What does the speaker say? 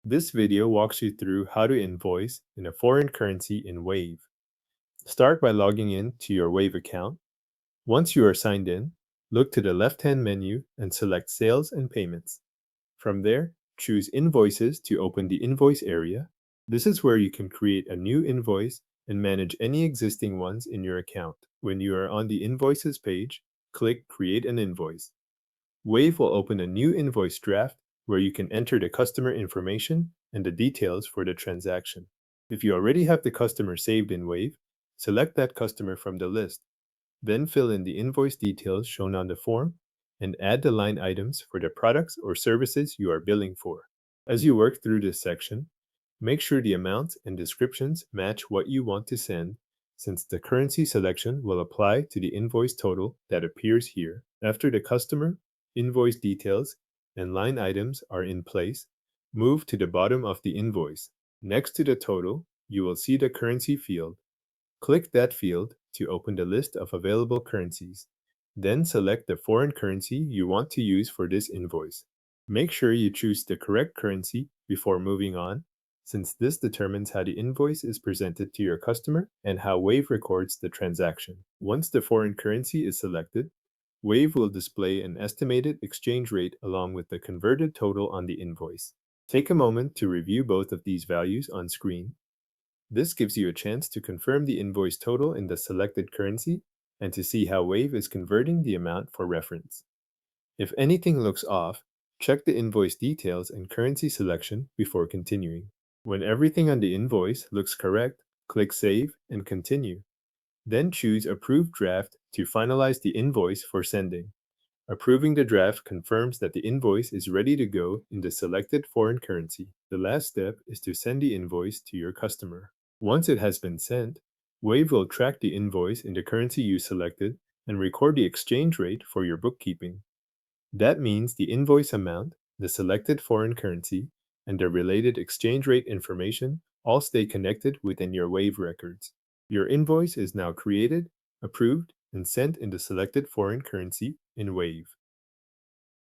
This video walks you through how to invoice in a foreign currency in Wave. Start by logging in to your Wave account. Once you are signed in, look to the left-hand menu and select Sales and Payments. From there, choose Invoices to open the Invoice area. This is where you can create a new invoice and manage any existing ones in your account. When you are on the Invoices page, click Create an Invoice. Wave will open a new invoice draft where you can enter the customer information and the details for the transaction. If you already have the customer saved in Wave, select that customer from the list. Then fill in the invoice details shown on the form and add the line items for the products or services you are billing for. As you work through this section, make sure the amounts and descriptions match what you want to send, since the currency selection will apply to the invoice total that appears here. After the customer, invoice details, and line items are in place, move to the bottom of the invoice. Next to the total, you will see the currency field. Click that field to open the list of available currencies. Then select the foreign currency you want to use for this invoice. Make sure you choose the correct currency before moving on, since this determines how the invoice is presented to your customer and how Wave records the transaction. Once the foreign currency is selected, Wave will display an estimated exchange rate along with the converted total on the invoice. Take a moment to review both of these values on screen. This gives you a chance to confirm the invoice total in the selected currency and to see how Wave is converting the amount for reference. If anything looks off, check the invoice details and currency selection before continuing. When everything on the invoice looks correct, click Save and Continue. Then choose Approve Draft to finalize the invoice for sending. Approving the draft confirms that the invoice is ready to go in the selected foreign currency. The last step is to send the invoice to your customer. Once it has been sent, Wave will track the invoice in the currency you selected and record the exchange rate for your bookkeeping. That means the invoice amount, the selected foreign currency, and the related exchange rate information all stay connected within your Wave records. Your invoice is now created, approved, and sent in the selected foreign currency in Wave.